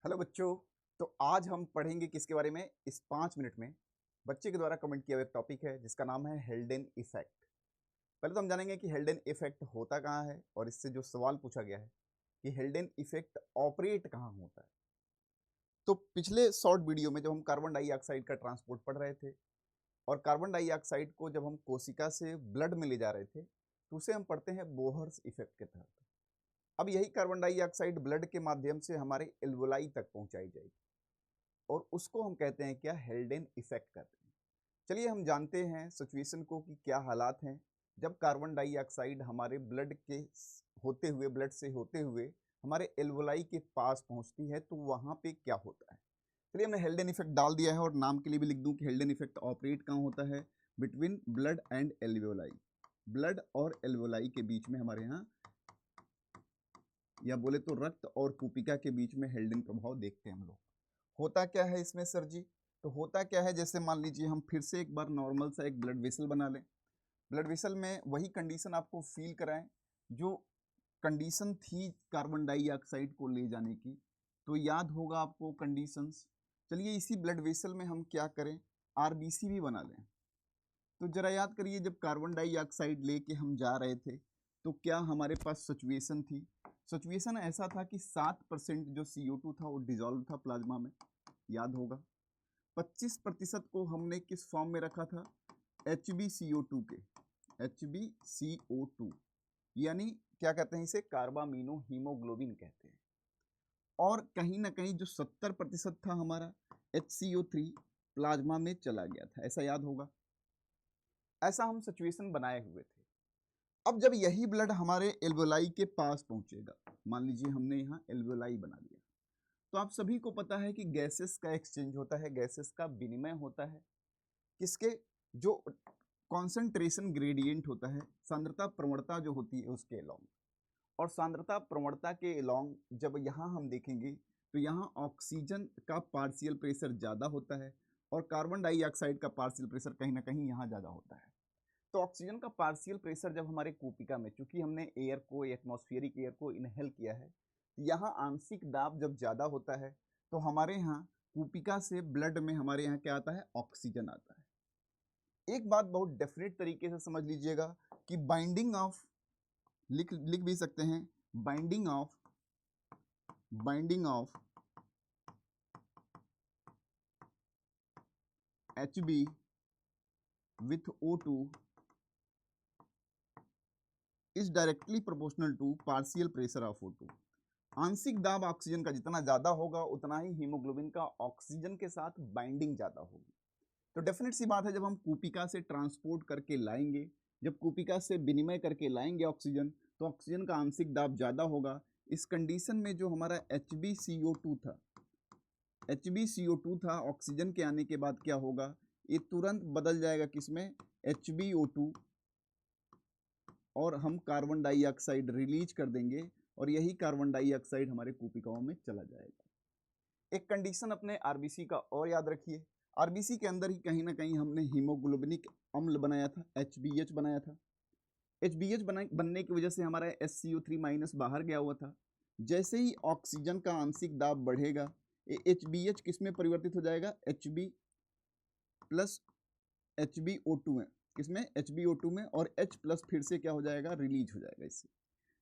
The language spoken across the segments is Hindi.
हेलो बच्चों। तो आज हम पढ़ेंगे किसके बारे में इस 5 मिनट में। बच्चे के द्वारा कमेंट किया हुआ एक टॉपिक है जिसका नाम है हेल्डेन इफेक्ट। पहले तो हम जानेंगे कि हेल्डेन इफेक्ट होता कहाँ है और इससे जो सवाल पूछा गया है कि हेल्डेन इफेक्ट ऑपरेट कहाँ होता है। तो पिछले शॉर्ट वीडियो में जब हम कार्बन डाइऑक्साइड का ट्रांसपोर्ट पढ़ रहे थे और कार्बन डाइऑक्साइड को जब हम कोशिका से ब्लड में ले जा रहे थे तो उसे हम पढ़ते हैं बोहर्स इफेक्ट के तहत। अब यही कार्बन डाइऑक्साइड ब्लड के माध्यम से हमारे एल्वोलाई तक पहुंचाई जाएगी और उसको हम कहते हैं क्या, हेल्डेन इफेक्ट कहते हैं। चलिए हम जानते हैं सिचुएशन को कि क्या हालात हैं जब कार्बन डाइऑक्साइड हमारे ब्लड के होते हुए, ब्लड से होते हुए हमारे एल्वोलाई के पास पहुंचती है तो वहां पे क्या होता है। चलिए हमने हेल्डेन इफेक्ट डाल दिया है और नाम के लिए भी लिख दूं कि हेल्डेन इफेक्ट ऑपरेट कहाँ होता है, between blood and alveoli. Blood और एल्वोलाई के बीच में हमारे यहाँ, या बोले तो रक्त और कूपिका के बीच में हेल्डेन प्रभाव देखते हैं हम लोग। होता क्या है इसमें सर जी? तो होता क्या है, जैसे मान लीजिए हम फिर से एक बार नॉर्मल सा एक ब्लड वेसल बना लें। ब्लड वेसल में वही कंडीशन आपको फील कराएं जो कंडीशन थी कार्बन डाइऑक्साइड को ले जाने की। तो याद होगा आपको कंडीशंस। चलिए इसी ब्लड वेसल में हम क्या करें, आरबीसी भी बना लें। तो जरा याद करिए, जब कार्बन डाइऑक्साइड लेके हम जा रहे थे तो क्या हमारे पास सिचुएशन थी। सिचुएशन ऐसा था कि 7% जो CO2 था वो डिजॉल्व था प्लाज्मा में, याद होगा। 25% को हमने किस फॉर्म में रखा था, HbCO2 के, HbCO2 यानी क्या कहते हैं इसे, कार्बामिनो हीमोग्लोबिन कहते हैं। और कहीं ना कहीं जो 70% था हमारा HCO3 प्लाज्मा में चला गया था, ऐसा याद होगा। ऐसा हम सिचुएशन बनाए हुए थे। अब जब यही ब्लड हमारे एल्वोलाई के पास पहुंचेगा, मान लीजिए हमने यहाँ एल्वोलाई बना दिया, तो आप सभी को पता है कि गैसेस का एक्सचेंज होता है, गैसेस का विनिमय होता है। किसके? जो कॉन्सेंट्रेशन ग्रेडियंट होता है, सांद्रता प्रवणता जो होती है उसके अलोंग। और सांद्रता प्रवणता के अलोंग जब यहाँ हम देखेंगे तो यहाँ ऑक्सीजन का पार्शियल प्रेशर ज़्यादा होता है और कार्बन डाइऑक्साइड का पार्शियल प्रेशर कहीं ना कहीं यहाँ ज़्यादा होता है। तो ऑक्सीजन का पार्शियल प्रेशर जब हमारे कूपिका में, चूंकि हमने एयर को, एटमॉस्फेरिक एयर को इनहेल किया है, यहाँ आंशिक दाब जब ज़्यादा होता है तो हमारे यहाँ कूपिका से ब्लड में हमारे यहाँ क्या आता है, ऑक्सीजन आता है। एक बात बहुत डेफिनेट तरीके से समझ लीजिएगा कि बाइंडिंग ऑफ, लिख लिख भी सकते हैं, binding of Hb with O2 is directly proportional to partial pressure of O2। आंशिक दाब ऑक्सीजन का जितना ज्यादा होगा उतना ही हीमोग्लोबिन का ऑक्सीजन के साथ बाइंडिंग ज्यादा होगी। तो डेफिनेट सी बात है, जब हम कूपिका से ट्रांसपोर्ट करके लाएंगे, जब कूपिका से विनिमय करके लाएंगे ऑक्सीजन, तो ऑक्सीजन का आंशिक दाब ज्यादा होगा। इस कंडीशन में जो हमारा HbCO2 था, HbCO2 था, ऑक्सीजन के आने के बाद क्या होगा, ये तुरंत बदल जाएगा किसमें, HbO2, और हम कार्बन डाइऑक्साइड रिलीज कर देंगे और यही कार्बन डाइऑक्साइड हमारे कूपिकाओं में चला जाएगा। एक कंडीशन अपने आरबीसी का और याद रखिए, आरबीसी के अंदर ही कहीं ना कहीं हमने हीमोग्लोबिनिक अम्ल बनाया था, HbH बनाया था। HbH बनने की वजह से हमारा SCO3 माइनस बाहर गया हुआ था। जैसे ही ऑक्सीजन का आंशिक दाब बढ़ेगा, HbH किस में परिवर्तित हो जाएगा, Hb प्लस HbO2 में, किसमें, HbO2 में, और H प्लस फिर से क्या हो जाएगा, रिलीज हो जाएगा इससे।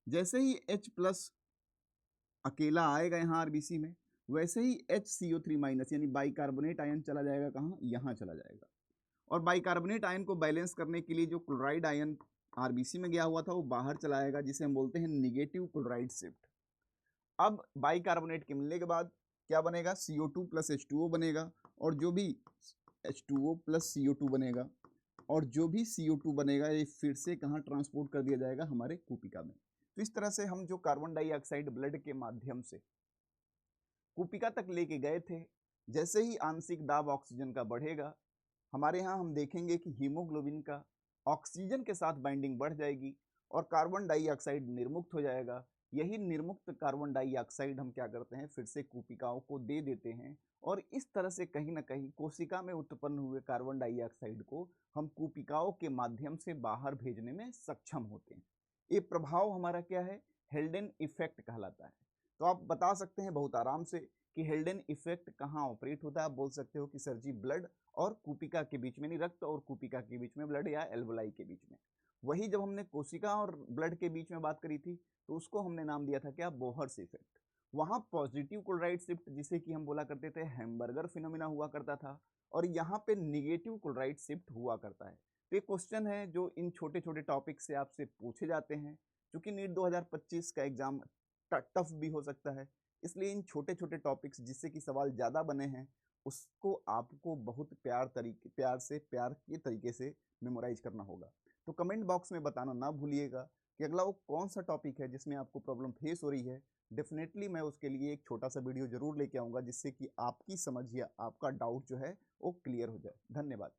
जैसे ही H प्लस अकेला आएगा यहाँ आरबीसी में, वैसे ही HCO3 माइनस यानी बाइकार्बोनेट आयन चला जाएगा कहाँ, यहाँ चला जाएगा। और बाइकार्बोनेट आयन को बैलेंस करने के लिए जो क्लोराइड आयन आरबीसी में गया हुआ था वो बाहर चला आएगा, जिसे हम बोलते हैं निगेटिव क्लोराइड शिफ्ट। अब बाइकार्बोनेट के मिलने के बाद क्या बनेगा, CO2 प्लस H2O बनेगा, और जो भी H2O प्लस CO2 बनेगा, और जो भी CO2 बनेगा ये फिर से कहाँ ट्रांसपोर्ट कर दिया जाएगा, हमारे कूपिका में। तो इस तरह से हम जो कार्बन डाइऑक्साइड ब्लड के माध्यम से कूपिका तक लेके गए थे, जैसे ही आंशिक दाब ऑक्सीजन का बढ़ेगा, हमारे यहाँ हम देखेंगे कि हीमोग्लोबिन का ऑक्सीजन के साथ बाइंडिंग बढ़ जाएगी और कार्बन डाइऑक्साइड निर्मुक्त हो जाएगा। यही निर्मुक्त कार्बन डाइऑक्साइड हम क्या करते हैं, फिर से कूपिकाओं को दे देते हैं और इस तरह से कहीं ना कहीं कोशिका में उत्पन्न हुए कार्बन डाइऑक्साइड को हम कूपिकाओं के माध्यम से बाहर भेजने में सक्षम होते हैं। ये प्रभाव हमारा क्या है, हेल्डेन इफेक्ट कहलाता है। तो आप बता सकते हैं बहुत आराम से कि हेल्डेन इफेक्ट कहाँ ऑपरेट होता है। आप बोल सकते हो कि सर जी ब्लड और कूपिका के बीच में, नहीं रक्त और कूपिका के बीच में, ब्लड या एल्वोलाई के बीच में। वही जब हमने कोशिका और ब्लड के बीच में बात करी थी तो उसको हमने नाम दिया था क्या, बोहर्स इफेक्ट। वहाँ पॉजिटिव क्लोराइड शिफ्ट जिसे कि हम बोला करते थे हैम्बर्गर फिनोमिना हुआ करता था, और यहाँ पे निगेटिव क्लोराइड शिफ्ट हुआ करता है। तो ये क्वेश्चन है जो इन छोटे छोटे टॉपिक से आपसे पूछे जाते हैं, क्योंकि नीट 2025 का एग्जाम टफ भी हो सकता है, इसलिए इन छोटे छोटे टॉपिक्स जिससे कि सवाल ज़्यादा बने हैं उसको आपको बहुत प्यार के तरीके से मेमोराइज करना होगा। तो कमेंट बॉक्स में बताना ना भूलिएगा कि अगला वो कौन सा टॉपिक है जिसमें आपको प्रॉब्लम फेस हो रही है। डेफिनेटली मैं उसके लिए एक छोटा सा वीडियो जरूर लेके आऊँगा जिससे कि आपकी समझ या आपका डाउट जो है वो क्लियर हो जाए। धन्यवाद।